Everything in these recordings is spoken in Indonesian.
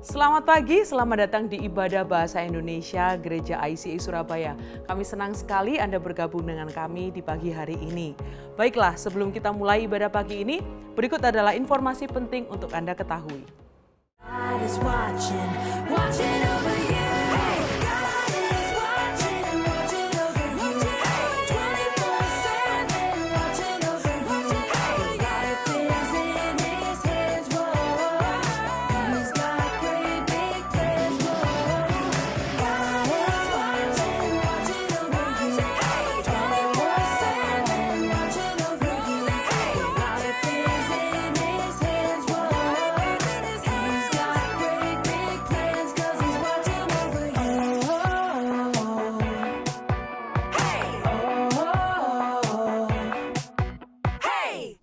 Selamat pagi, selamat datang di Ibadah Bahasa Indonesia Gereja ICI Surabaya. Kami senang sekali Anda bergabung dengan kami di pagi hari ini. Baiklah, sebelum kita mulai ibadah pagi ini, berikut adalah informasi penting untuk Anda ketahui. God is watching, watching over you. Hey, God is watching, watching over you. Hey, 24/7, watching over you. Hey, your life is in His hands. Whoa, He's got great big plans. Whoa, God is watching, watching over you. Hey, 24/7, watching over you. Hey, your life is in His hands. Whoa. He's got great big plans 'cause He's watching over you. Hey, hey.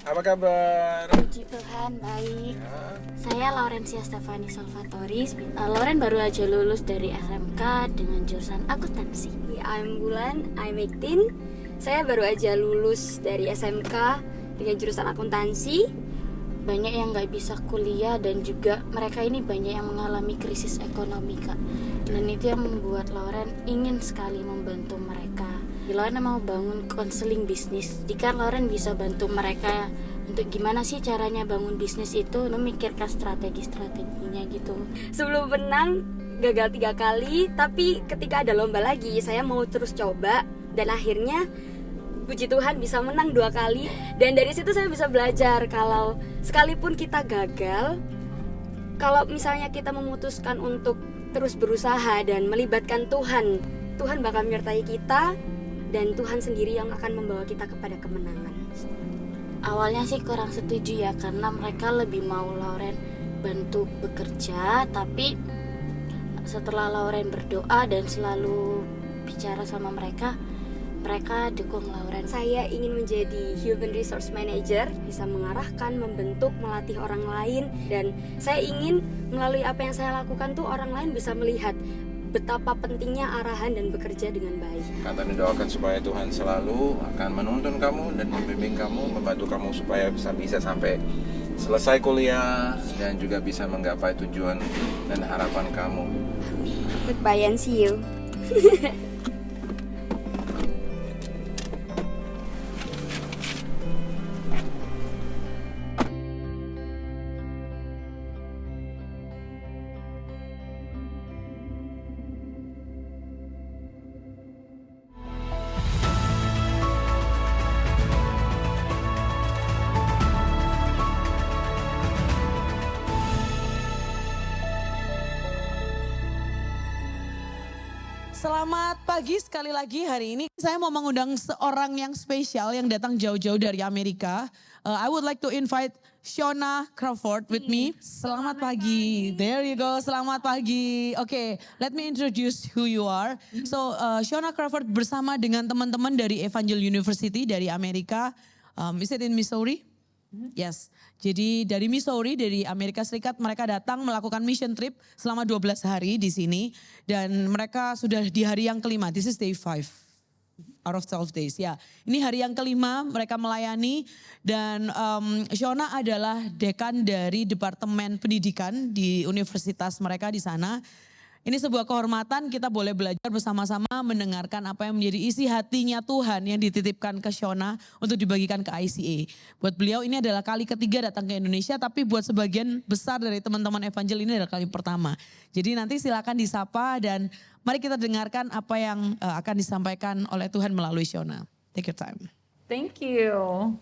Apa kabar? Puji Tuhan, baik. Ya, Saya Laurencia Stefani Salvatoris. Lauren baru aja lulus dari SMK dengan jurusan akuntansi. I'm Bulan, I'm 18. Saya baru aja lulus dari SMK dengan jurusan akuntansi. Banyak yang nggak bisa kuliah dan juga mereka ini banyak yang mengalami krisis ekonomi, Kak. Dan itu yang membuat Lauren ingin sekali membantu mereka. Lauren mau bangun konseling bisnis. Jika Lauren bisa bantu mereka untuk gimana sih caranya bangun bisnis itu, memikirkan strategi-strateginya gitu. Sebelum menang gagal 3 kali, tapi ketika ada lomba lagi saya mau terus coba dan akhirnya puji Tuhan bisa menang 2 kali. Dan dari situ saya bisa belajar kalau sekalipun kita gagal, kalau misalnya kita memutuskan untuk terus berusaha dan melibatkan Tuhan, Tuhan bakal menyertai kita dan Tuhan sendiri yang akan membawa kita kepada kemenangan. Awalnya sih kurang setuju ya, karena mereka lebih mau Lauren bantu bekerja. Tapi setelah Lauren berdoa dan selalu bicara sama mereka, mereka dukung Lauren. Saya ingin menjadi Human Resource Manager, bisa mengarahkan, membentuk, melatih orang lain. Dan saya ingin melalui apa yang saya lakukan tuh orang lain bisa melihat betapa pentingnya arahan dan bekerja dengan baik. kata doakan supaya Tuhan selalu akan menuntun kamu dan membimbing kamu, membantu kamu supaya bisa sampai selesai kuliah dan juga bisa menggapai tujuan dan harapan kamu. Goodbye and see you. Selamat pagi sekali lagi hari ini. Saya mau mengundang seorang yang spesial yang datang jauh-jauh dari Amerika. I would like to invite Shona Crawford with me. Selamat pagi. There you go. Selamat pagi. Okay, let me introduce who you are. So, Shona Crawford bersama dengan teman-teman dari Evangel University dari Amerika. Is it in Missouri? Yes. Jadi dari Missouri, dari Amerika Serikat, mereka datang melakukan mission trip selama 12 hari di sini. Dan mereka sudah di hari yang kelima, this is day 5. out of 12 days. Ya, ini hari yang kelima mereka melayani dan Shona adalah dekan dari Departemen Pendidikan di universitas mereka di sana. Ini sebuah kehormatan kita boleh belajar bersama-sama mendengarkan apa yang menjadi isi hatinya Tuhan yang dititipkan ke Shona untuk dibagikan ke ICA. Buat beliau ini adalah kali ketiga datang ke Indonesia, tapi buat sebagian besar dari teman-teman Evangel ini adalah kali pertama. Jadi nanti silakan disapa dan mari kita dengarkan apa yang akan disampaikan oleh Tuhan melalui Shona. Take your time. Thank you.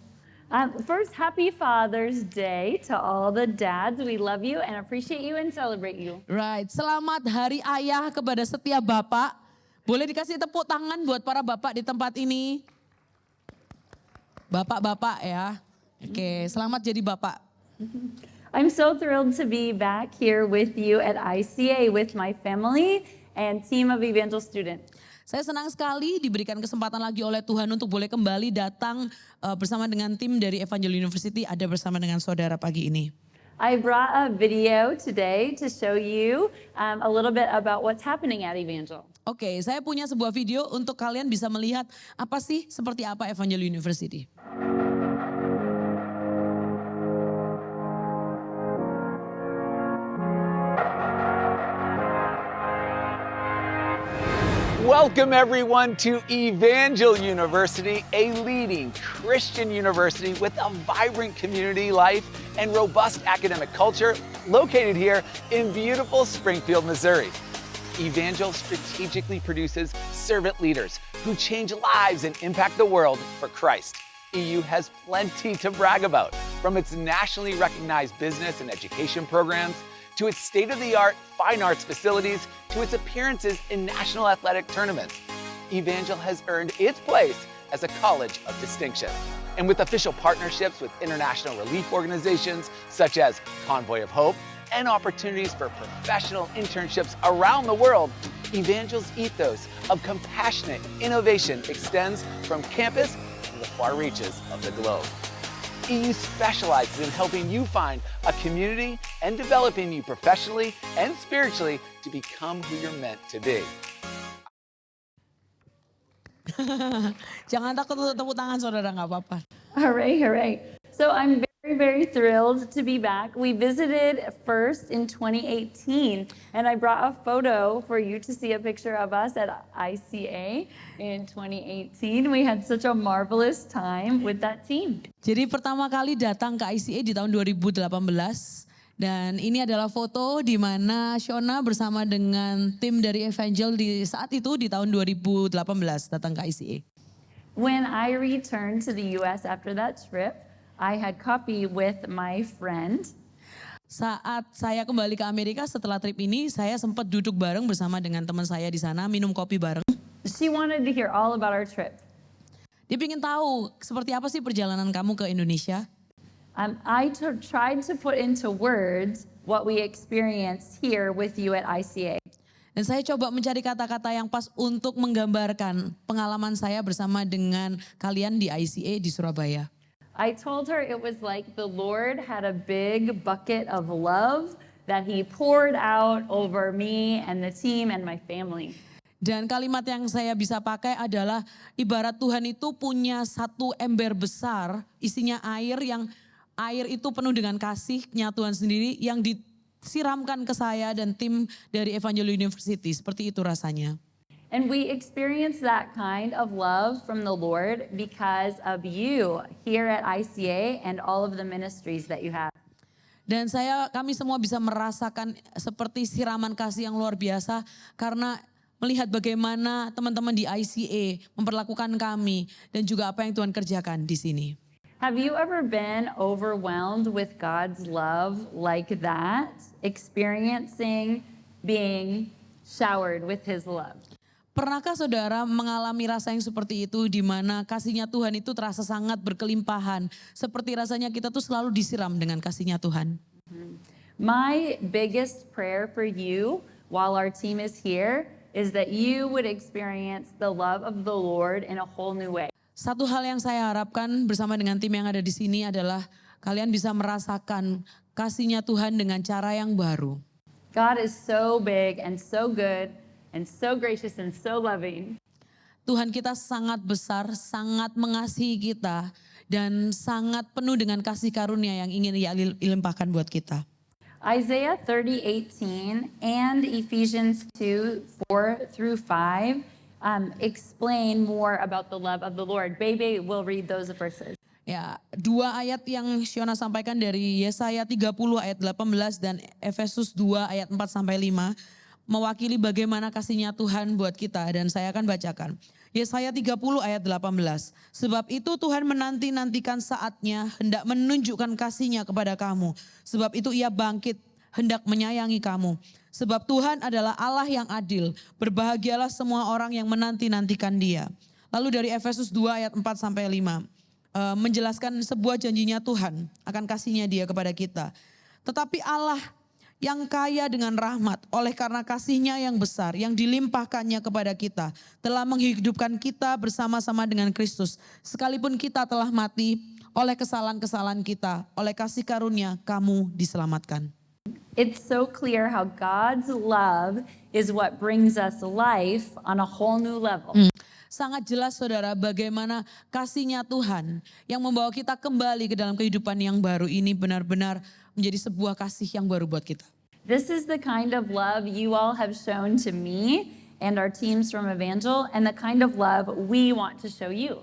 First, happy Father's Day to all the dads. We love you and appreciate you and celebrate you. Right, selamat Hari Ayah kepada setiap bapak. Boleh dikasih tepuk tangan buat para bapak di tempat ini. Bapak-bapak ya. Oke, selamat jadi bapak. I'm so thrilled to be back here with you at ICA with my family and team of Evangel students. Saya senang sekali diberikan kesempatan lagi oleh Tuhan untuk boleh kembali datang bersama dengan tim dari Evangel University, ada bersama dengan saudara pagi ini. I brought a video today to show you a little bit about what's happening at Evangel. Oke, saya punya sebuah video untuk kalian bisa melihat apa sih, seperti apa Evangel University. Welcome everyone to Evangel University, a leading Christian university with a vibrant community life and robust academic culture located here in beautiful Springfield, Missouri. Evangel strategically produces servant leaders who change lives and impact the world for Christ. EU has plenty to brag about, from its nationally recognized business and education programs to its state-of-the-art fine arts facilities, to its appearances in national athletic tournaments. Evangel has earned its place as a college of distinction. And with official partnerships with international relief organizations such as Convoy of Hope and opportunities for professional internships around the world, Evangel's ethos of compassionate innovation extends from campus to the far reaches of the globe. EU specializes in helping you find a community and developing you professionally and spiritually to become who you're meant to be. Jangan takut untuk tepuk tangan saudara, nggak apa-apa. Hooray, hooray. So I'm very, very thrilled to be back. We visited first in 2018, and I brought a photo for you to see a picture of us at ICA in 2018. We had such a marvelous time with that team. Jadi pertama kali datang ke ICA di tahun 2018 dan ini adalah foto di mana Shona bersama dengan tim dari Evangel di saat itu di tahun 2018 datang ke ICA. When I returned to the US after that trip, I had coffee with my friend. Saat saya kembali ke Amerika setelah trip ini, saya sempat duduk bareng bersama dengan teman saya di sana, minum kopi bareng. She wanted to hear all about our trip. Dia ingin tahu seperti apa sih perjalanan kamu ke Indonesia. Tried to put into words what we experienced here with you at ICA. Dan saya coba mencari kata-kata yang pas untuk menggambarkan pengalaman saya bersama dengan kalian di ICA di Surabaya. I told her it was like the Lord had a big bucket of love that he poured out over me and the team and my family. Dan kalimat yang saya bisa pakai adalah ibarat Tuhan itu punya satu ember besar isinya air, yang air itu penuh dengan kasihnya Tuhan sendiri yang disiramkan ke saya dan tim dari Evangel University. Seperti itu rasanya. And we experienced that kind of love from the Lord because of you here at ICA and all of the ministries that you have. Dan kami semua bisa merasakan seperti siraman kasih yang luar biasa karena melihat bagaimana teman-teman di ICA memperlakukan kami dan juga apa yang Tuhan kerjakan di sini. Have you ever been overwhelmed with God's love like that? Experiencing being showered with His love? Pernahkah saudara mengalami rasa yang seperti itu di mana kasihnya Tuhan itu terasa sangat berkelimpahan. Seperti rasanya kita tuh selalu disiram dengan kasihnya Tuhan. My biggest prayer for you while our team is here is that you would experience the love of the Lord in a whole new way. Satu hal yang saya harapkan bersama dengan tim yang ada di sini adalah kalian bisa merasakan kasihnya Tuhan dengan cara yang baru. God is so big and so good and so gracious and so loving. Tuhan kita sangat besar, sangat mengasihi kita, dan sangat penuh dengan kasih karunia yang ingin Ia limpahkan buat kita. Isaiah 30:18 and Ephesians 2:4-5 explain more about the love of the Lord. Bebe will read those verses. Ya, dua ayat yang Shona sampaikan dari Yesaya 30 ayat 18 dan Efesus 2 ayat 4-5 mewakili bagaimana kasihnya Tuhan buat kita, dan saya akan bacakan. Yesaya 30 ayat 18. Sebab itu Tuhan menanti-nantikan saatnya hendak menunjukkan kasihnya kepada kamu. Sebab itu Ia bangkit hendak menyayangi kamu. Sebab Tuhan adalah Allah yang adil. Berbahagialah semua orang yang menanti-nantikan Dia. Lalu dari Efesus 2 ayat 4-5. Menjelaskan sebuah janjinya Tuhan akan kasihnya Dia kepada kita. Tetapi Allah yang kaya dengan rahmat oleh karena kasihnya yang besar yang dilimpahkannya kepada kita telah menghidupkan kita bersama-sama dengan Kristus. Sekalipun kita telah mati oleh kesalahan-kesalahan kita, oleh kasih karunia kamu diselamatkan. It's so clear how God's love is what brings us life on a whole new level. Sangat jelas saudara bagaimana kasihnya Tuhan yang membawa kita kembali ke dalam kehidupan yang baru ini benar-benar menjadi sebuah kasih yang baru buat kita. This is the kind of love you all have shown to me and our teams from Evangel, and the kind of love we want to show you.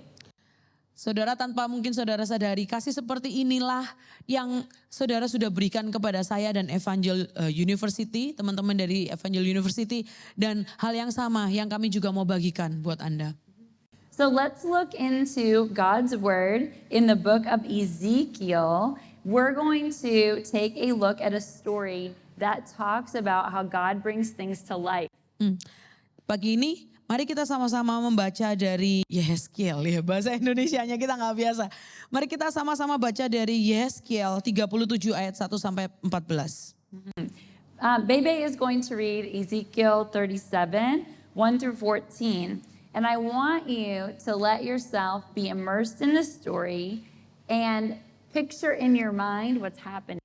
Saudara, tanpa mungkin saudara sadari, kasih seperti inilah yang saudara sudah berikan kepada saya dan Evangel University, teman-teman dari Evangel University, dan hal yang sama yang kami juga mau bagikan buat Anda. So let's look into God's word in the book of Ezekiel. We're going to take a look at a story that talks about how God brings things to life. Pagi ini, mari kita sama-sama membaca dari Yehezkiel, ya bahasa Indonesianya kita nggak biasa. Mari kita sama-sama baca dari Yehezkiel 37 ayat 1-14. Bebe is going to read Ezekiel 37, 1-14. And I want you to let yourself be immersed in the story and picture in your mind what's happening.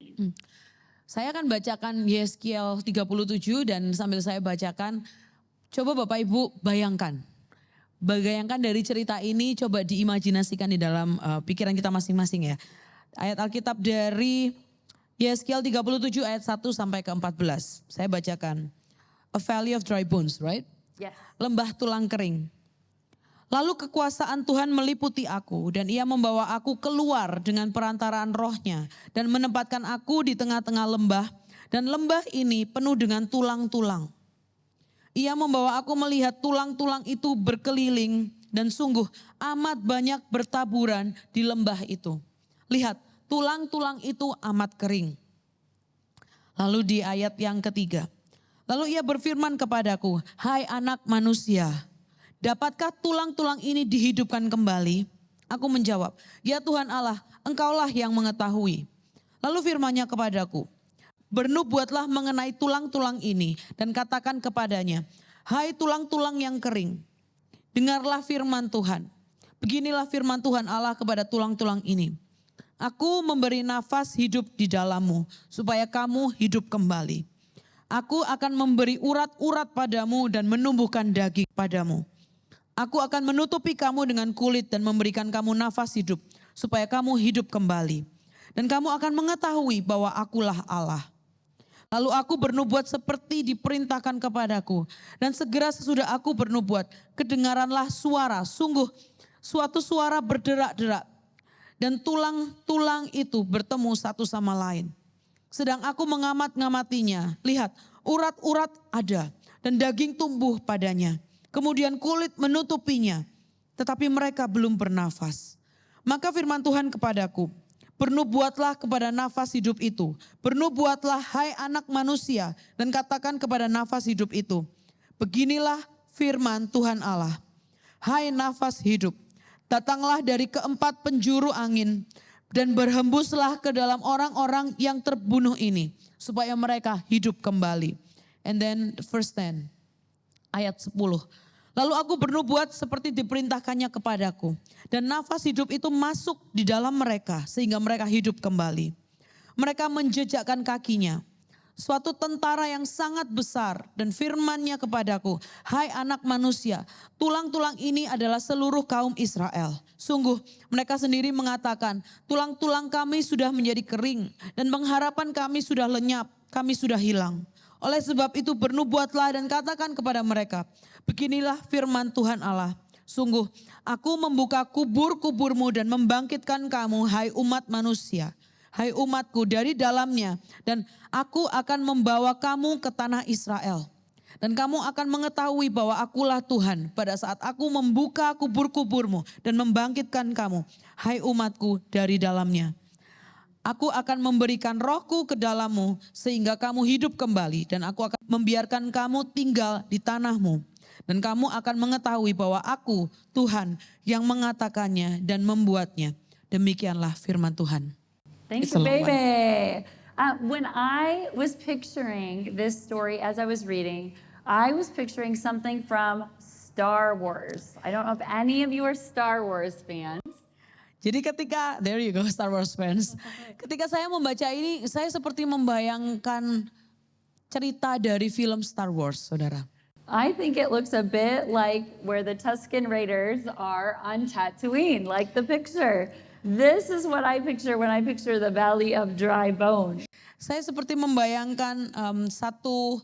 Saya akan bacakan Yehezkiel 37 dan sambil saya bacakan, coba Bapak Ibu bayangkan. Bayangkan dari cerita ini, coba diimajinasikan di dalam pikiran kita masing-masing ya. Ayat Alkitab dari Yehezkiel 37 ayat 1-14. Saya bacakan. A valley of dry bones, right? Yes. Lembah tulang kering. Lalu kekuasaan Tuhan meliputi aku dan Ia membawa aku keluar dengan perantaraan rohnya dan menempatkan aku di tengah-tengah lembah, dan lembah ini penuh dengan tulang-tulang. Ia membawa aku melihat tulang-tulang itu berkeliling dan sungguh amat banyak bertaburan di lembah itu. Lihat, tulang-tulang itu amat kering. Lalu di ayat yang ketiga, lalu Ia berfirman kepadaku, hai anak manusia, dapatkah tulang-tulang ini dihidupkan kembali? Aku menjawab, ya Tuhan Allah, Engkaulah yang mengetahui. Lalu firman-Nya kepadaku, bernubuatlah mengenai tulang-tulang ini dan katakan kepadanya, hai tulang-tulang yang kering, dengarlah firman Tuhan. Beginilah firman Tuhan Allah kepada tulang-tulang ini. Aku memberi nafas hidup di dalammu supaya kamu hidup kembali. Aku akan memberi urat-urat padamu dan menumbuhkan daging padamu. Aku akan menutupi kamu dengan kulit dan memberikan kamu nafas hidup supaya kamu hidup kembali. Dan kamu akan mengetahui bahwa akulah Allah. Lalu aku bernubuat seperti diperintahkan kepadaku. Dan segera sesudah aku bernubuat, kedengaranlah suara, sungguh suatu suara berderak-derak. Dan tulang-tulang itu bertemu satu sama lain. Sedang aku mengamat-ngamatinya, lihat urat-urat ada dan daging tumbuh padanya. Kemudian kulit menutupinya, tetapi mereka belum bernafas. Maka firman Tuhan kepadaku, bernubuatlah kepada nafas hidup itu. Bernubuatlah hai anak manusia dan katakan kepada nafas hidup itu. Beginilah firman Tuhan Allah. Hai nafas hidup, datanglah dari keempat penjuru angin dan berhembuslah ke dalam orang-orang yang terbunuh ini supaya mereka hidup kembali. And then verse 10, ayat 10. Lalu aku bernubuat seperti diperintahkannya kepadaku. Dan nafas hidup itu masuk di dalam mereka sehingga mereka hidup kembali. Mereka menjejakkan kakinya. suatu tentara yang sangat besar, dan firman-Nya kepadaku, hai anak manusia, tulang-tulang ini adalah seluruh kaum Israel. Sungguh mereka sendiri mengatakan, tulang-tulang kami sudah menjadi kering dan pengharapan kami sudah lenyap, kami sudah hilang. Oleh sebab itu bernubuatlah dan katakan kepada mereka, beginilah firman Tuhan Allah. Sungguh aku membuka kubur-kuburmu dan membangkitkan kamu, hai umat manusia. Hai umatku, dari dalamnya, dan aku akan membawa kamu ke tanah Israel. Dan kamu akan mengetahui bahwa akulah Tuhan pada saat aku membuka kubur-kuburmu dan membangkitkan kamu, hai umatku, dari dalamnya. Aku akan memberikan rohku ke dalammu sehingga kamu hidup kembali, dan aku akan membiarkan kamu tinggal di tanahmu. Dan kamu akan mengetahui bahwa aku Tuhan yang mengatakannya dan membuatnya. Demikianlah firman Tuhan. Thank It's you, a long one. baby. When I was picturing this story as I was reading, I was picturing something from Star Wars. I don't know if any of you are Star Wars fans. Jadi ketika, there you go Star Wars fans. Ketika saya membaca ini, saya seperti membayangkan cerita dari film Star Wars, saudara. I think it looks a bit like where the Tusken Raiders are on Tatooine, like the picture. This is what I picture when I picture the Valley of Dry Bones. Saya seperti membayangkan satu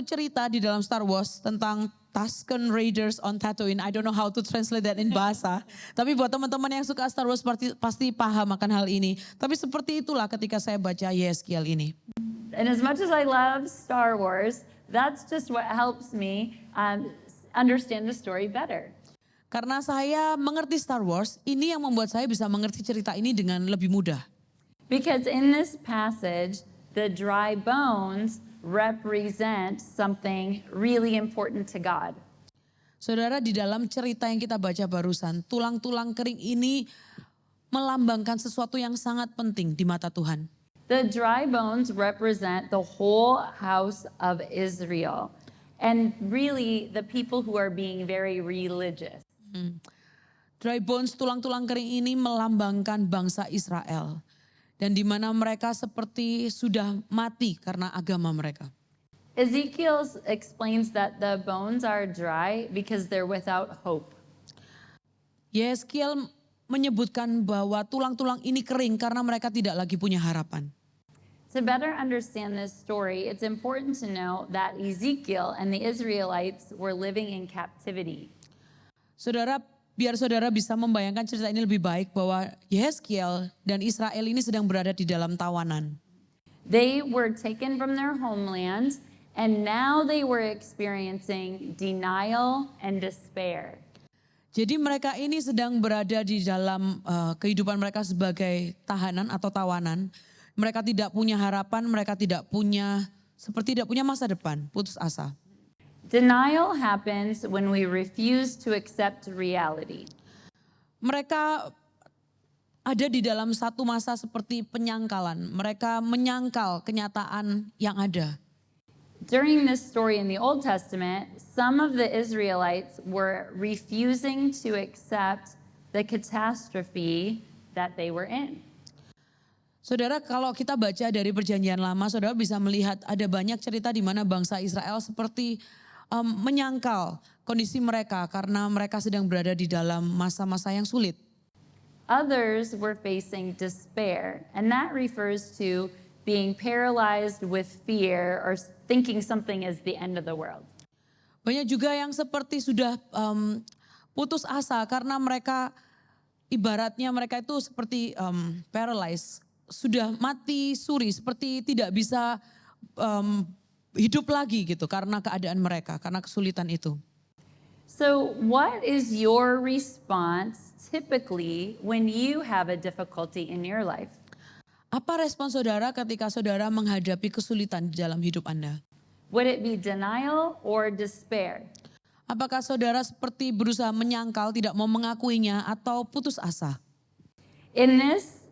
cerita di dalam Star Wars tentang Tusken Raiders on Tatooine. I don't know how to translate that in bahasa. Tapi buat teman-teman yang suka Star Wars pasti paham akan hal ini. Tapi seperti itulah ketika saya baca Yeskiel ini. And as much as I love Star Wars, that's just what helps me understand the story better. Karena saya mengerti Star Wars, ini yang membuat saya bisa mengerti cerita ini dengan lebih mudah. Because in this passage, the dry bones represent something really important to God. Saudara, di dalam cerita yang kita baca barusan, tulang-tulang kering ini melambangkan sesuatu yang sangat penting di mata Tuhan. The dry bones represent the whole house of Israel. And really the people who are being very religious. Dry bones, tulang-tulang kering ini melambangkan bangsa Israel. Dan di mana mereka seperti sudah mati karena agama mereka. Ezekiel explains that the bones are dry because they're without hope. Yeskiel menyebutkan bahwa tulang-tulang ini kering karena mereka tidak lagi punya harapan. To better understand this story, it's important to know that Ezekiel and the Israelites were living in captivity. Saudara, biar saudara bisa membayangkan cerita ini lebih baik bahwa Yeskiel dan Israel ini sedang berada di dalam tawanan. They were taken from their homeland and now they were experiencing denial and despair. Jadi mereka ini sedang berada di dalam kehidupan mereka sebagai tahanan atau tawanan. Mereka tidak punya harapan, mereka tidak punya masa depan, putus asa. Denial happens when we refuse to accept reality. Mereka ada di dalam satu masa seperti penyangkalan. Mereka menyangkal kenyataan yang ada. During this story in the Old Testament, some of the Israelites were refusing to accept the catastrophe that they were in. Saudara, kalau kita baca dari Perjanjian Lama, saudara bisa melihat ada banyak cerita di mana bangsa Israel seperti menyangkal kondisi mereka karena mereka sedang berada di dalam masa-masa yang sulit. Others were facing despair, and that refers to being paralyzed with fear or thinking something is the end of the world. Banyak juga yang seperti sudah putus asa karena mereka ibaratnya mereka itu seperti paralyzed, sudah mati suri, seperti tidak bisa hidup lagi gitu karena keadaan mereka, karena kesulitan itu. So what is your response typically when you have a difficulty in your life? Apa respon saudara ketika saudara menghadapi kesulitan di dalam hidup Anda? Would it be denial or despair? Apakah saudara seperti berusaha menyangkal, tidak mau mengakuinya, atau putus asa? In this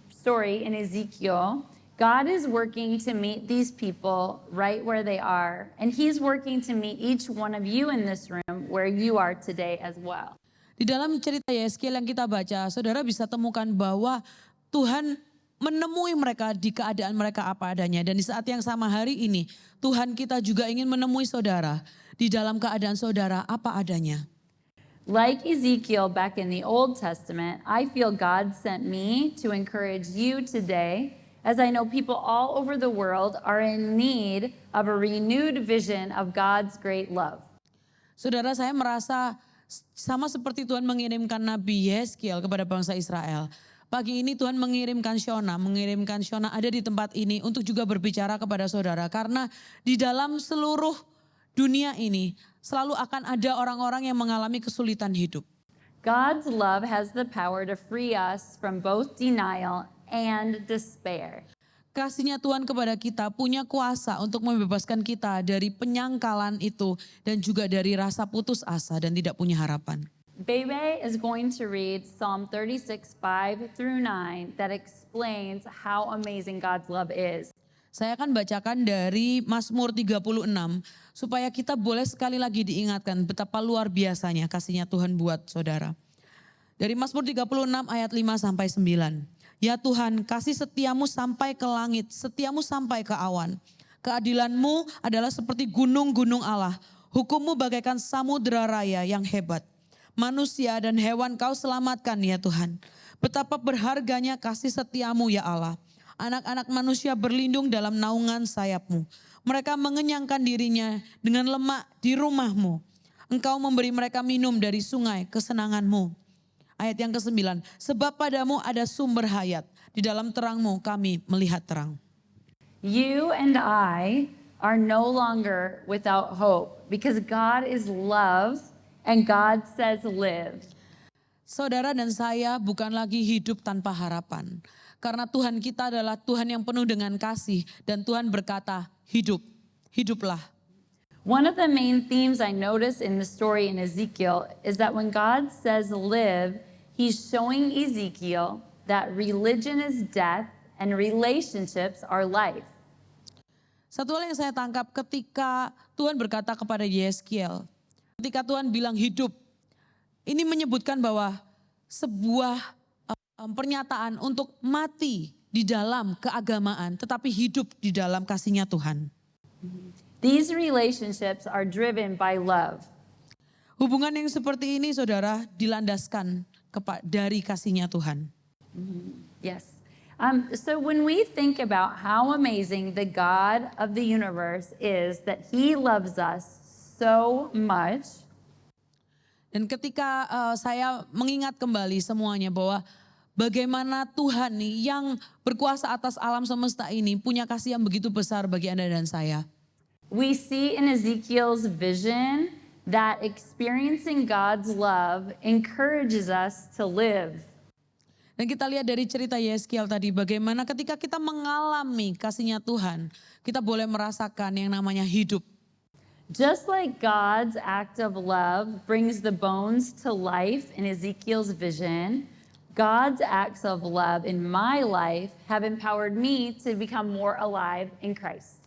story in Ezekiel, God is working to meet these people right where they are, and He's working to meet each one of you in this room where you are today as well. Di dalam cerita Yeskiel yang kita baca, saudara bisa temukan bahwa Tuhan menemui mereka di keadaan mereka apa adanya. Dan di saat yang sama hari ini, Tuhan kita juga ingin menemui saudara di dalam keadaan saudara apa adanya. Like Ezekiel back in the Old Testament, I feel God sent me to encourage you today, as I know people all over the world are in need of a renewed vision of God's great love. Saudara, saya merasa sama seperti Tuhan mengirimkan Nabi Yeskiel kepada bangsa Israel. Pagi ini Tuhan mengirimkan Shona ada di tempat ini untuk juga berbicara kepada saudara. Karena di dalam seluruh dunia ini selalu akan ada orang-orang yang mengalami kesulitan hidup. God's love has the power to free us from both denial and despair. Kasihnya Tuhan kepada kita punya kuasa untuk membebaskan kita dari penyangkalan itu dan juga dari rasa putus asa dan tidak punya harapan. Bebe is going to read Psalm 36:5 through 9 that explains how amazing God's love is. Saya akan bacakan dari Mazmur 36 supaya kita boleh sekali lagi diingatkan betapa luar biasanya kasihnya Tuhan buat saudara. Dari Mazmur 36 ayat 5 sampai 9. Ya Tuhan, kasih setiamu sampai ke langit, setiamu sampai ke awan. Keadilanmu adalah seperti gunung-gunung Allah, hukummu bagaikan samudera raya yang hebat. Manusia dan hewan kau selamatkan ya Tuhan. Betapa berharganya kasih setiamu ya Allah. Anak-anak manusia berlindung dalam naungan sayapmu. Mereka mengenyangkan dirinya dengan lemak di rumahmu. Engkau memberi mereka minum dari sungai kesenanganmu. Ayat yang ke-9. Sebab padamu ada sumber hayat. Di dalam terangmu kami melihat terang. You and I are no longer without hope because God is love and God says live. Saudara dan saya bukan lagi hidup tanpa harapan. Karena Tuhan kita adalah Tuhan yang penuh dengan kasih. Dan Tuhan berkata, hidup, hiduplah. One of the main themes I notice in the story in Ezekiel is that when God says live, he's showing Ezekiel that religion is death and relationships are life. Satu hal yang saya tangkap ketika Tuhan berkata kepada Yeskiel, ketika Tuhan bilang hidup, ini menyebutkan bahwa sebuah pernyataan untuk mati di dalam keagamaan, tetapi hidup di dalam kasihnya Tuhan. These relationships are driven by love. Hubungan yang seperti ini saudara dilandaskan dari kasihnya Tuhan. Yes. So when we think about how amazing the God of the universe is, that he loves us so much. Dan ketika saya mengingat kembali semuanya bahwa bagaimana Tuhan nih yang berkuasa atas alam semesta ini punya kasih yang begitu besar bagi Anda dan saya. We see in Ezekiel's vision that experiencing God's love encourages us to live. Dan kita lihat dari cerita Yeskiel tadi bagaimana ketika kita mengalami kasihnya Tuhan, kita boleh merasakan yang namanya hidup. Just like God's act of love brings the bones to life in Ezekiel's vision, God's acts of love in my life have empowered me to become more alive in Christ.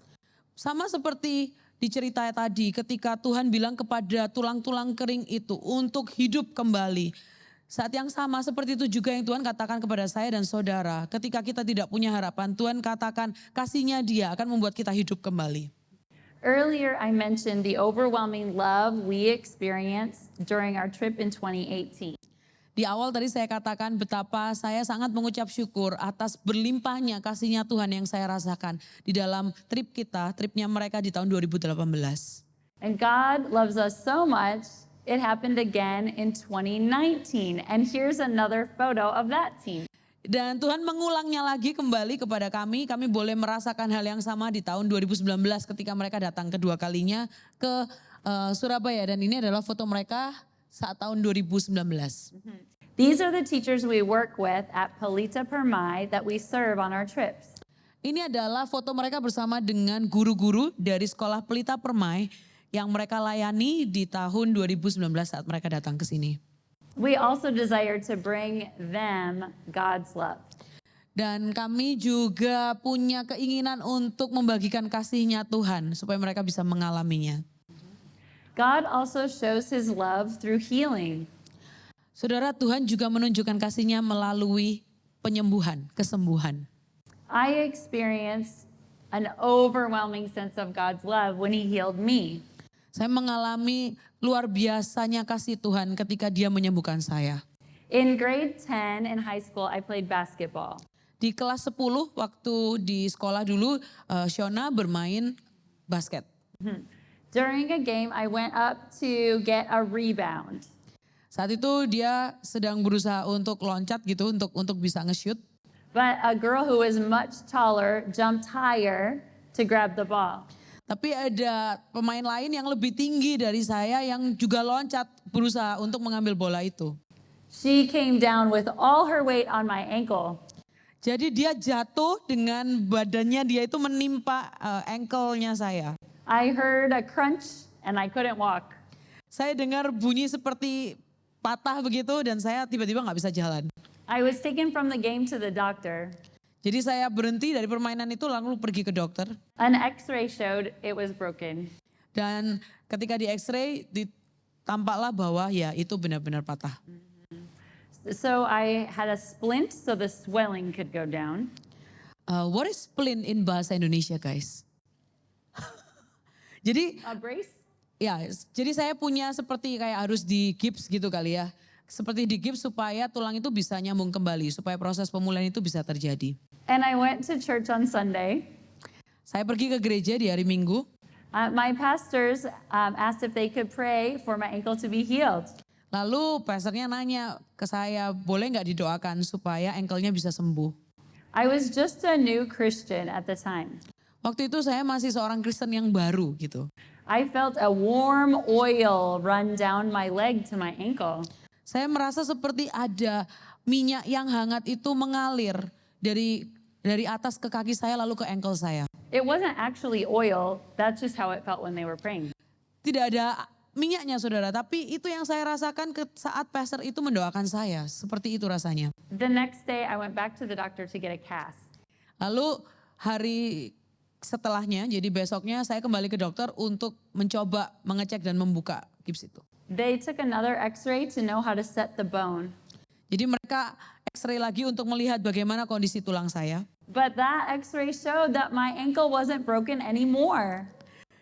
Sama seperti di cerita tadi ketika Tuhan bilang kepada tulang-tulang kering itu untuk hidup kembali. Saat yang sama seperti itu juga yang Tuhan katakan kepada saya dan saudara. Ketika kita tidak punya harapan, Tuhan katakan kasihnya Dia akan membuat kita hidup kembali. Earlier, I mentioned the overwhelming love we experienced during our trip in 2018. Di awal tadi saya katakan betapa saya sangat mengucap syukur atas berlimpahnya kasihnya Tuhan yang saya rasakan di dalam tripnya mereka di tahun 2018. And God loves us so much, it happened again in 2019. And here's another photo of that team. Dan Tuhan mengulangnya lagi kembali kepada kami boleh merasakan hal yang sama di tahun 2019 ketika mereka datang kedua kalinya ke Surabaya. Dan ini adalah foto mereka saat tahun 2019. These are the teachers we work with at Pelita Permai that we serve on our trips. Ini adalah foto mereka bersama dengan guru-guru dari sekolah Pelita Permai yang mereka layani di tahun 2019 saat mereka datang ke sini. We also desire to bring them God's love. Dan kami juga punya keinginan untuk membagikan kasihnya Tuhan supaya mereka bisa mengalaminya. God also shows his love through healing. Saudara, Tuhan juga menunjukkan kasihnya melalui penyembuhan, kesembuhan. I experienced an overwhelming sense of God's love when He healed me. Saya mengalami luar biasanya kasih Tuhan ketika Dia menyembuhkan saya. In grade 10 in high school, I played basketball. Di kelas 10 waktu di sekolah dulu, Shona bermain basket. During a game, I went up to get a rebound. Saat itu dia sedang berusaha untuk loncat gitu, untuk bisa nge-shoot. But a girl who was much taller jumped higher to grab the ball. Tapi ada pemain lain yang lebih tinggi dari saya yang juga loncat berusaha untuk mengambil bola itu. She came down with all her weight on my ankle. Jadi dia jatuh dengan badannya dia itu menimpa ankle-nya saya. I heard a crunch and I couldn't walk. Saya dengar bunyi seperti patah begitu dan saya tiba-tiba nggak bisa jalan. I was taken from the game to the doctor. Jadi saya berhenti dari permainan itu lalu pergi ke dokter. An x-ray showed it was broken. Dan ketika di x-ray tampaklah bahwa ya itu benar-benar patah. So I had a splint so the swelling could go down. What is splint in bahasa Indonesia, guys? Jadi A brace? ya, jadi saya punya seperti kayak harus di gips gitu kali ya. Seperti di gips supaya tulang itu bisa nyambung kembali, supaya proses pemulihan itu bisa terjadi. And I went to church on Sunday. Saya pergi ke gereja di hari Minggu. My pastors asked if they could pray for my ankle to be healed. Lalu pastornya nanya ke saya, boleh nggak didoakan supaya ankle-nya bisa sembuh. I was just a new Christian at the time. Waktu itu saya masih seorang Kristen yang baru gitu. I felt a warm oil run down my leg to my ankle. Saya merasa seperti ada minyak yang hangat itu mengalir dari atas ke kaki saya lalu ke ankle saya. It wasn't actually oil, that's just how it felt when they were praying. Tidak ada minyaknya saudara, tapi itu yang saya rasakan saat pastor itu mendoakan saya. Seperti itu rasanya. The next day I went back to the doctor to get a cast. Lalu hari setelahnya, jadi besoknya saya kembali ke dokter untuk mencoba mengecek dan membuka gips itu. They took another x-ray to know how to set the bone. Jadi mereka x-ray lagi untuk melihat bagaimana kondisi tulang saya. But that x-ray showed that my ankle wasn't broken anymore.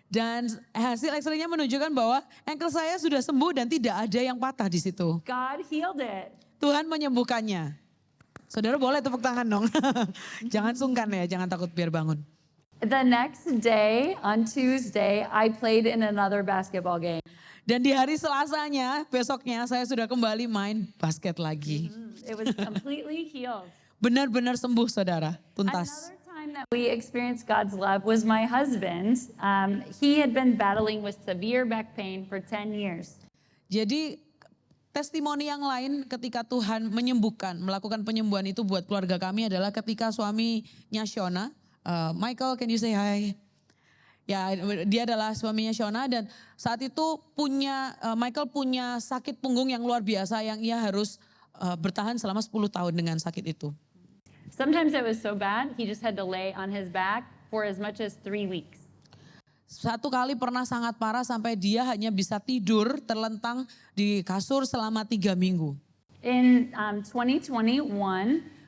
Dan hasil x-ray-nya menunjukkan bahwa ankle saya sudah sembuh dan tidak ada yang patah di situ. God healed it. Tuhan menyembuhkannya. Saudara boleh tepuk tangan dong. Jangan sungkan ya, jangan takut biar bangun. The next day, on Tuesday, I played in another basketball game. Dan di hari Selasanya, besoknya saya sudah kembali main basket lagi. It was completely healed. Benar-benar sembuh saudara, tuntas. Another time that we experienced God's love was my husband. He had been battling with severe back pain for 10 years. Jadi testimoni yang lain ketika Tuhan menyembuhkan, melakukan penyembuhan itu buat keluarga kami adalah ketika suaminya Shona, Michael, can you say hi? Ya, dia adalah suaminya Shona dan saat itu Michael punya sakit punggung yang luar biasa yang ia harus bertahan selama 10 tahun dengan sakit itu. Sometimes it was so bad, he just had to lay on his back for as much as 3 weeks. Satu kali pernah sangat parah sampai dia hanya bisa tidur terlentang di kasur selama 3 minggu. In 2021,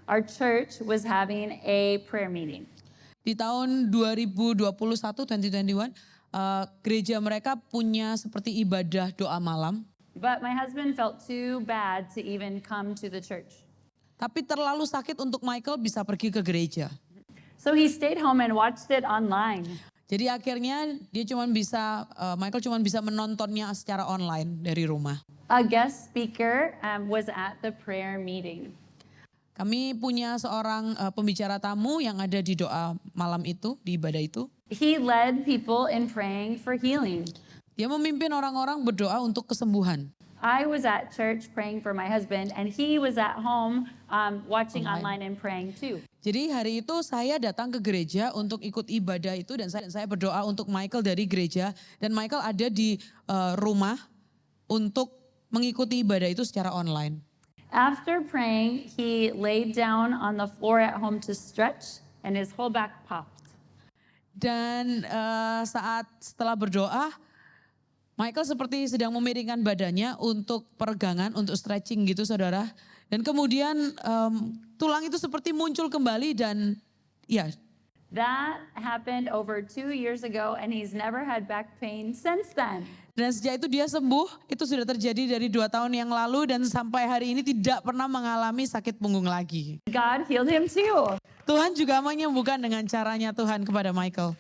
our church was having a prayer meeting. Di tahun 2021, gereja mereka punya seperti ibadah doa malam. But my husband felt too bad to even come to the church. Tapi terlalu sakit untuk Michael bisa pergi ke gereja. So he stayed home and watched it online. Jadi akhirnya Michael cuma bisa menontonnya secara online dari rumah. A guest speaker was at the prayer meeting. Kami punya seorang pembicara tamu yang ada di doa malam itu, di ibadah itu. He led people in praying for healing. Dia memimpin orang-orang berdoa untuk kesembuhan. I was at church praying for my husband and he was at home watching online and praying too. Jadi hari itu saya datang ke gereja untuk ikut ibadah itu dan saya berdoa untuk Michael dari gereja. Dan Michael ada di rumah untuk mengikuti ibadah itu secara online. After praying, he laid down on the floor at home to stretch and his whole back popped. Dan setelah berdoa, Michael seperti sedang memiringkan badannya untuk peregangan, untuk stretching gitu saudara. Dan kemudian tulang itu seperti muncul kembali dan Ya, That happened over 2 years ago, and he's never had back pain since then. dan sejak itu dia sembuh, itu sudah terjadi dari 2 tahun yang lalu dan sampai hari ini tidak pernah mengalami sakit punggung lagi. God healed him too. Tuhan juga menyembuhkan dengan caranya Tuhan kepada Michael.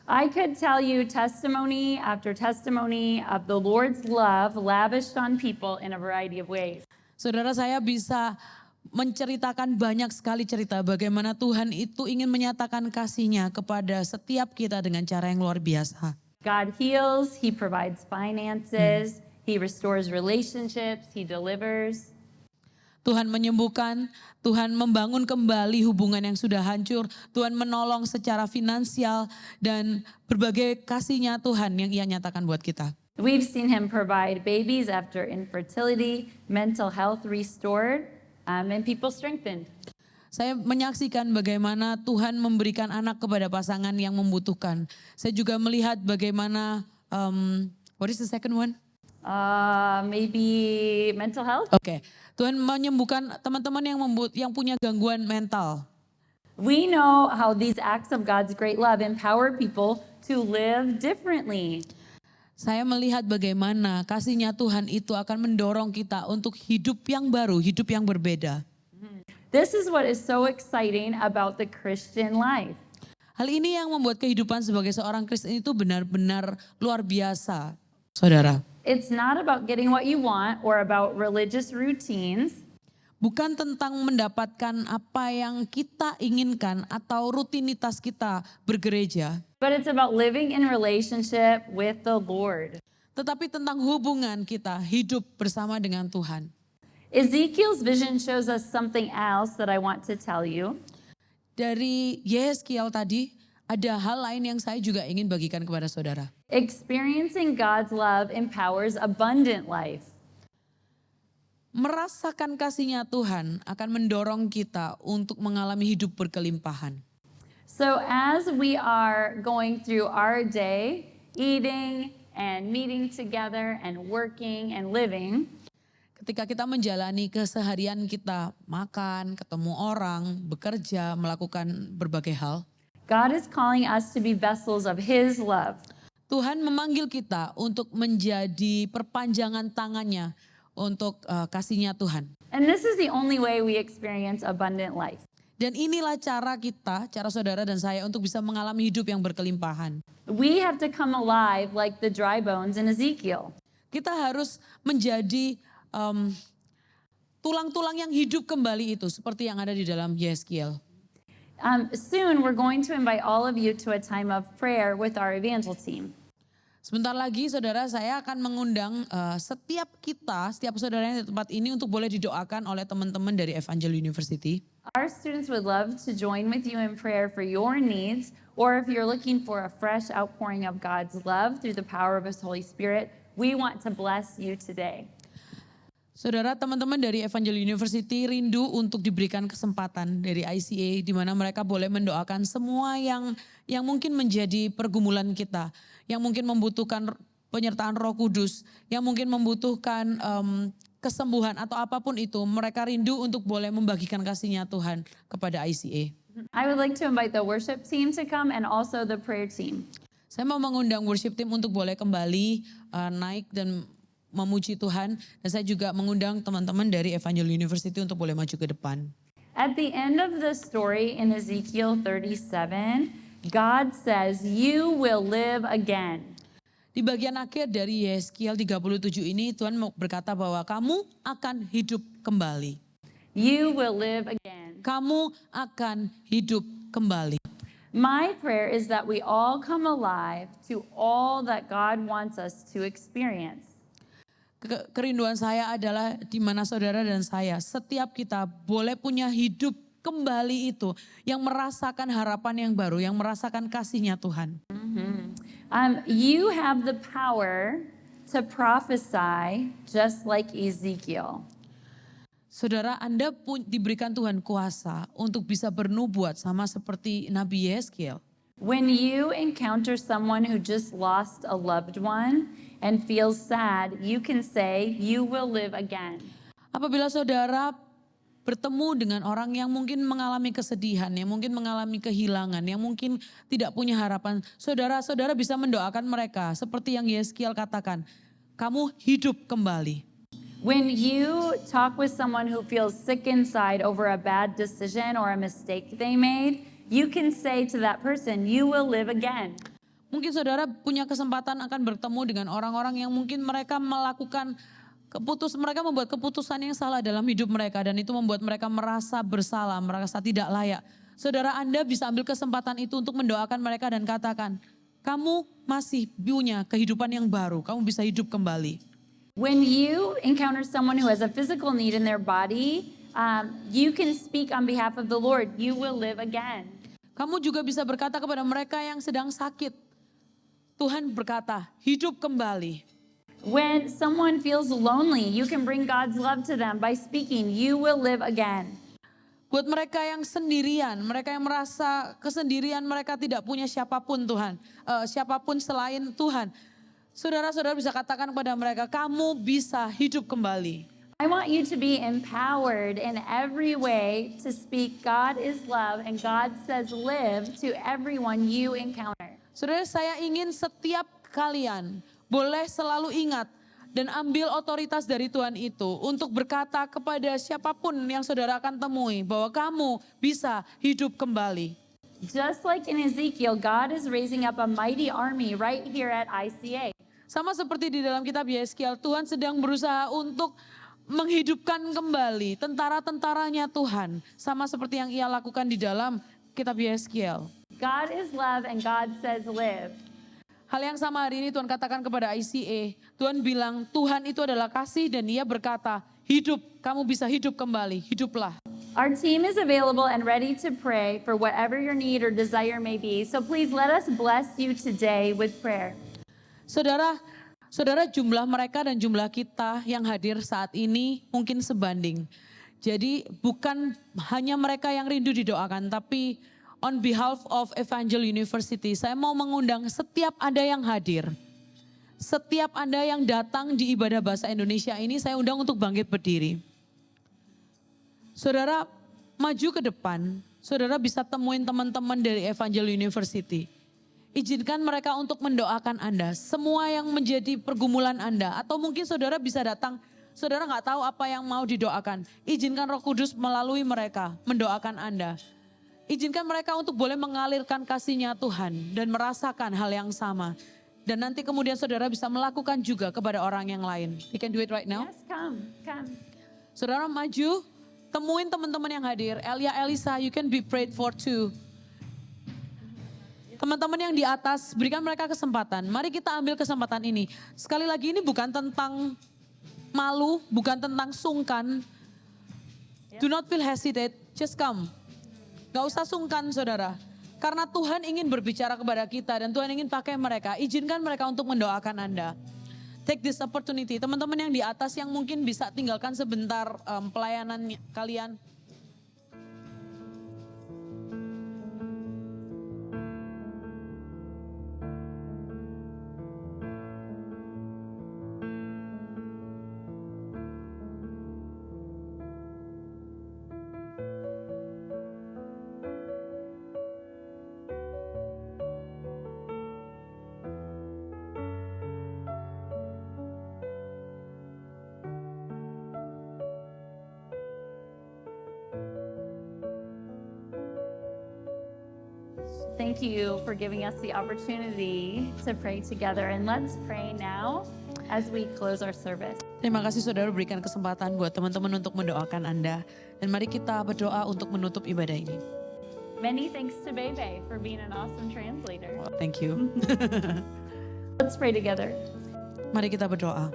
I could tell you testimony after testimony of the Lord's love lavished on people in a variety of ways. Saudara, saya bisa menceritakan banyak sekali cerita bagaimana Tuhan itu ingin menyatakan kasih-Nya kepada setiap kita dengan cara yang luar biasa. God heals, He provides finances, He restores relationships, He delivers. Tuhan menyembuhkan, Tuhan membangun kembali hubungan yang sudah hancur, Tuhan menolong secara finansial dan berbagai kasih-Nya Tuhan yang Ia nyatakan buat kita. We've seen Him provide babies after infertility, mental health restored, and people strengthened. Saya menyaksikan bagaimana Tuhan memberikan anak kepada pasangan yang membutuhkan. Saya juga melihat bagaimana, what is the second one? Maybe mental health. Oke, Tuhan menyembuhkan teman-teman yang punya gangguan mental. We know how these acts of God's great love empower people to live differently. Saya melihat bagaimana kasih-Nya Tuhan itu akan mendorong kita untuk hidup yang baru, hidup yang berbeda. This is what is so exciting about the Christian life. Hal ini yang membuat kehidupan sebagai seorang Kristen itu benar-benar luar biasa, saudara. It's not about getting what you want or about religious routines. Bukan tentang mendapatkan apa yang kita inginkan atau rutinitas kita bergereja. But it's about living in relationship with the Lord. Tetapi tentang hubungan kita hidup bersama dengan Tuhan. Ezekiel's vision shows us something else that I want to tell you. Dari Yeskiel tadi ada hal lain yang saya juga ingin bagikan kepada saudara. Experiencing God's love empowers abundant life. Merasakan kasih-Nya Tuhan akan mendorong kita untuk mengalami hidup berkelimpahan. So as we are going through our day, eating and meeting together and working and living, Ketika kita menjalani keseharian kita, makan, ketemu orang, bekerja, melakukan berbagai hal, God is calling us to be vessels of His love. Tuhan memanggil kita untuk menjadi perpanjangan tangannya untuk kasih-Nya Tuhan. And this is the only way we experience abundant life. Dan inilah cara kita, cara saudara dan saya untuk bisa mengalami hidup yang berkelimpahan. We have to come alive like the dry bones in Ezekiel. Kita harus menjadi tulang-tulang yang hidup kembali itu, seperti yang ada di dalam Yeskiel. Soon we're going to invite all of you to a time of prayer with our evangel team. Sebentar lagi saudara, saya akan mengundang setiap saudara yang di tempat ini untuk boleh didoakan oleh teman-teman dari Evangel University. Our students would love to join with you in prayer for your needs, or if you're looking for a fresh outpouring of God's love through the power of His Holy Spirit, we want to bless you today. Saudara, teman-teman dari Evangel University rindu untuk diberikan kesempatan dari ICA di mana mereka boleh mendoakan semua yang mungkin menjadi pergumulan kita, yang mungkin membutuhkan penyertaan Roh Kudus, yang mungkin membutuhkan kesembuhan atau apapun itu, mereka rindu untuk boleh membagikan kasih-Nya Tuhan kepada ICA. I would like to invite the worship team to come and also the prayer team. Saya mau mengundang worship team untuk boleh kembali naik dan memuji Tuhan. Dan saya juga mengundang teman-teman dari Evangel University untuk boleh maju ke depan. At the end of the story in Ezekiel 37, God says, "You will live again." Di bagian akhir dari Yeskiel 37 ini Tuhan berkata bahwa kamu akan hidup kembali. You will live again. Kamu akan hidup kembali. My prayer is that we all come alive to all that God wants us to experience. Kerinduan saya adalah di mana saudara dan saya, setiap kita boleh punya hidup kembali itu, yang merasakan harapan yang baru, yang merasakan kasih-Nya Tuhan. You have the power to prophesy just like Ezekiel. Saudara, Anda diberikan Tuhan kuasa untuk bisa bernubuat sama seperti Nabi Yeskiel. When you encounter someone who just lost a loved one and feels sad, you can say, "You will live again." Apabila saudara bertemu dengan orang yang mungkin mengalami kesedihan, yang mungkin mengalami kehilangan, yang mungkin tidak punya harapan. Saudara-saudara bisa mendoakan mereka seperti yang Yeskiel katakan, kamu hidup kembali. When you talk with someone who feels sick inside over a bad decision or a mistake they made, you can say to that person, you will live again. Mungkin saudara punya kesempatan akan bertemu dengan orang-orang yang mungkin mereka mereka membuat keputusan yang salah dalam hidup mereka dan itu membuat mereka merasa bersalah, merasa tidak layak. Saudara, Anda bisa ambil kesempatan itu untuk mendoakan mereka dan katakan, kamu masih punya kehidupan yang baru, kamu bisa hidup kembali. When you encounter someone who has a physical need in their body, you can speak on behalf of the Lord. You will live again. Kamu juga bisa berkata kepada mereka yang sedang sakit, Tuhan berkata, hidup kembali. When someone feels lonely, you can bring God's love to them by speaking, you will live again. Buat mereka yang sendirian, mereka yang merasa kesendirian, mereka tidak punya siapapun Tuhan, siapapun selain Tuhan. Saudara-saudara bisa katakan kepada mereka, kamu bisa hidup kembali. I want you to be empowered in every way to speak God is love and God says live to everyone you encounter. Saudara, saya ingin setiap kalian boleh selalu ingat dan ambil otoritas dari Tuhan itu untuk berkata kepada siapapun yang saudara akan temui bahwa kamu bisa hidup kembali. Just like in Ezekiel, God is raising up a mighty army right here at ICA. Sama seperti di dalam kitab Yeskiel, Tuhan sedang berusaha untuk menghidupkan kembali tentara-tentaranya Tuhan. Sama seperti yang ia lakukan di dalam kitab Yeskiel. God is love and God says live. Hal yang sama hari ini Tuhan katakan kepada ICA. Tuhan bilang Tuhan itu adalah kasih dan Ia berkata, hidup, kamu bisa hidup kembali, hiduplah. Our team is available and ready to pray for whatever your need or desire may be. So please let us bless you today with prayer. Saudara, jumlah mereka dan jumlah kita yang hadir saat ini mungkin sebanding. Jadi bukan hanya mereka yang rindu didoakan, tapi on behalf of Evangel University, saya mau mengundang setiap Anda yang hadir. Setiap Anda yang datang di ibadah bahasa Indonesia ini, saya undang untuk bangkit berdiri. Saudara, maju ke depan, saudara bisa temuin teman-teman dari Evangel University. Izinkan mereka untuk mendoakan Anda, semua yang menjadi pergumulan Anda. Atau mungkin saudara bisa datang, saudara nggak tahu apa yang mau didoakan. Izinkan Roh Kudus melalui mereka mendoakan Anda. Izinkan mereka untuk boleh mengalirkan kasih-Nya Tuhan dan merasakan hal yang sama. Dan nanti kemudian saudara bisa melakukan juga kepada orang yang lain. You can do it right now. Yes, come. Saudara maju, temuin teman-teman yang hadir. Elia, Elisa, you can be prayed for too. Teman-teman yang di atas, berikan mereka kesempatan. Mari kita ambil kesempatan ini. Sekali lagi ini bukan tentang malu, bukan tentang sungkan. Do not feel hesitate, just come. Gak usah sungkan saudara. Karena Tuhan ingin berbicara kepada kita dan Tuhan ingin pakai mereka. Izinkan mereka untuk mendoakan Anda. Take this opportunity. Teman-teman yang di atas yang mungkin bisa tinggalkan sebentar pelayanan kalian. Thank you for giving us the opportunity to pray together. And let's pray now as we close our service. Terima kasih saudara berikan kesempatan buat teman-teman untuk mendoakan Anda. Dan mari kita berdoa untuk menutup ibadah ini. Many thanks to Bebe for being an awesome translator. Thank you. Let's pray together. Mari kita berdoa.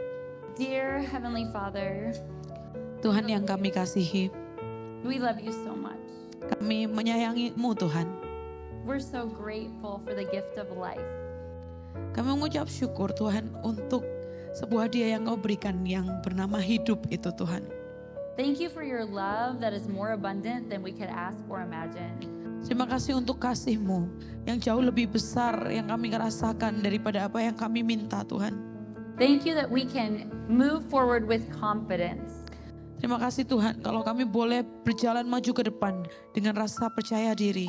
Dear Heavenly Father, Tuhan yang kami kasihi, we love you so much. kami menyayangi-Mu Tuhan. We're so grateful for the gift of life. Kami mengucap syukur Tuhan untuk sebuah hadiah yang Kau berikan yang bernama hidup itu Tuhan. Thank you for your love that is more abundant than we could ask or imagine. Terima kasih untuk kasih-Mu yang jauh lebih besar yang kami rasakan daripada apa yang kami minta Tuhan. Thank you that we can move forward with confidence. Terima kasih Tuhan kalau kami boleh berjalan maju ke depan dengan rasa percaya diri.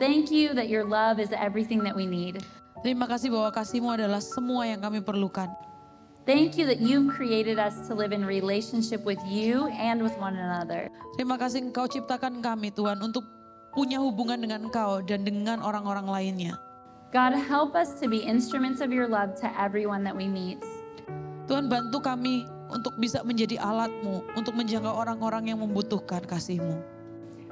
Thank you that your love is everything that we need. Terima kasih bahwa kasih-Mu adalah semua yang kami perlukan. Thank you that you've created us to live in relationship with you and with one another. Terima kasih Engkau ciptakan kami Tuhan untuk punya hubungan dengan Engkau dan dengan orang-orang lainnya. God, help us to be instruments of your love to everyone that we meet. Tuhan bantu kami untuk bisa menjadi alat-Mu untuk menjangkau orang-orang yang membutuhkan kasih-Mu.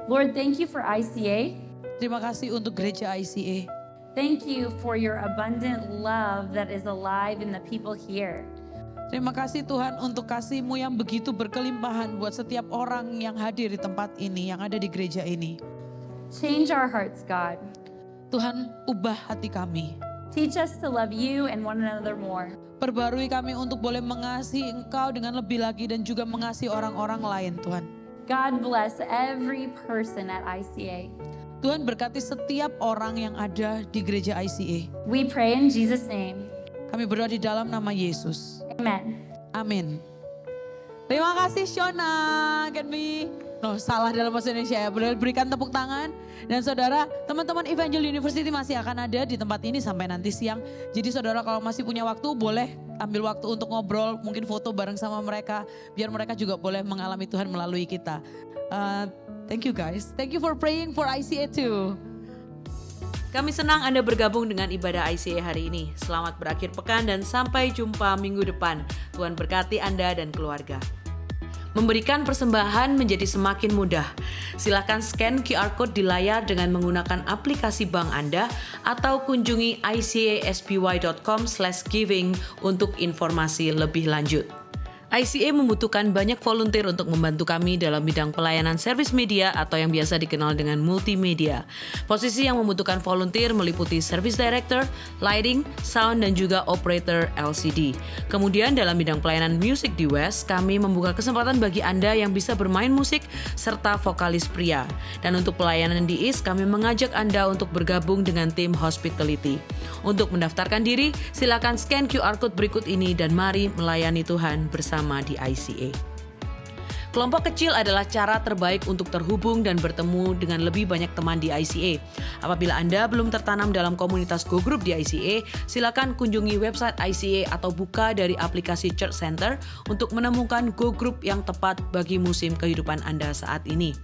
Lord, thank you for ICA. Terima kasih untuk gereja ICA. Thank you for your abundant love that is alive in the people here. Terima kasih Tuhan untuk kasih-Mu yang begitu berkelimpahan buat setiap orang yang hadir di tempat ini, yang ada di gereja ini. Change our hearts, God. Tuhan, ubah hati kami. Teach us to love you and one another more. Perbarui kami untuk boleh mengasihi Engkau dengan lebih lagi dan juga mengasihi orang-orang lain Tuhan. God bless every person at ICA. Tuhan berkati setiap orang yang ada di gereja ICA. We pray in Jesus' name. Kami berdoa di dalam nama Yesus. Amen. Amin. Terima kasih Shona. Can we? No, salah dalam bahasa Indonesia ya. Boleh berikan tepuk tangan. Dan saudara, teman-teman Evangel University masih akan ada di tempat ini sampai nanti siang. Jadi saudara kalau masih punya waktu boleh ambil waktu untuk ngobrol, mungkin foto bareng sama mereka. Biar mereka juga boleh mengalami Tuhan melalui kita. Thank you guys. Thank you for praying for ICA too. Kami senang Anda bergabung dengan ibadah ICA hari ini. Selamat berakhir pekan dan sampai jumpa minggu depan. Tuhan berkati Anda dan keluarga. Memberikan persembahan menjadi semakin mudah. Silakan scan QR Code di layar dengan menggunakan aplikasi bank Anda atau kunjungi icasby.com/giving untuk informasi lebih lanjut. ICA membutuhkan banyak volunteer untuk membantu kami dalam bidang pelayanan servis media atau yang biasa dikenal dengan multimedia. Posisi yang membutuhkan volunteer meliputi service director, lighting, sound, dan juga operator LCD. Kemudian dalam bidang pelayanan musik di West, kami membuka kesempatan bagi Anda yang bisa bermain musik serta vokalis pria. Dan untuk pelayanan di East, kami mengajak Anda untuk bergabung dengan tim hospitality. Untuk mendaftarkan diri, silakan scan QR Code berikut ini dan mari melayani Tuhan bersama di ICA. Kelompok kecil adalah cara terbaik untuk terhubung dan bertemu dengan lebih banyak teman di ICA. Apabila Anda belum tertanam dalam komunitas Go Group di ICA, silakan kunjungi website ICA atau buka dari aplikasi Church Center untuk menemukan Go Group yang tepat bagi musim kehidupan Anda saat ini.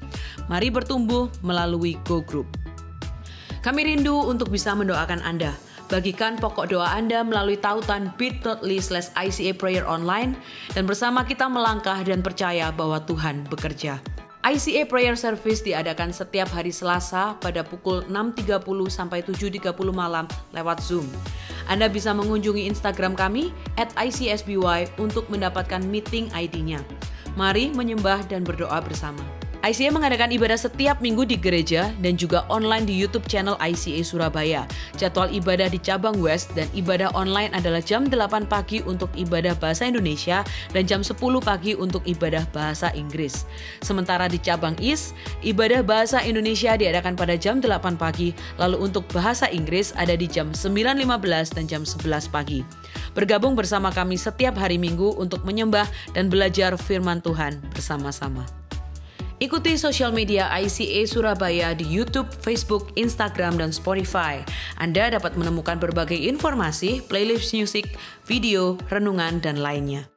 Mari bertumbuh melalui Go Group. Kami rindu untuk bisa mendoakan Anda. Bagikan pokok doa Anda melalui tautan bit.ly/ICA Prayer Online dan bersama kita melangkah dan percaya bahwa Tuhan bekerja. ICA Prayer Service diadakan setiap hari Selasa pada pukul 6.30 sampai 7.30 malam lewat Zoom. Anda bisa mengunjungi Instagram kami @ICSBY untuk mendapatkan meeting ID-nya. Mari menyembah dan berdoa bersama. ICA mengadakan ibadah setiap minggu di gereja dan juga online di YouTube channel ICA Surabaya. Jadwal ibadah di cabang West dan ibadah online adalah jam 8 pagi untuk ibadah bahasa Indonesia dan jam 10 pagi untuk ibadah bahasa Inggris. Sementara di cabang East, ibadah bahasa Indonesia diadakan pada jam 8 pagi, lalu untuk bahasa Inggris ada di jam 9.15 dan jam 11 pagi. Bergabung bersama kami setiap hari Minggu untuk menyembah dan belajar firman Tuhan bersama-sama. Ikuti sosial media ICA Surabaya di YouTube, Facebook, Instagram, dan Spotify. Anda dapat menemukan berbagai informasi, playlist musik, video, renungan, dan lainnya.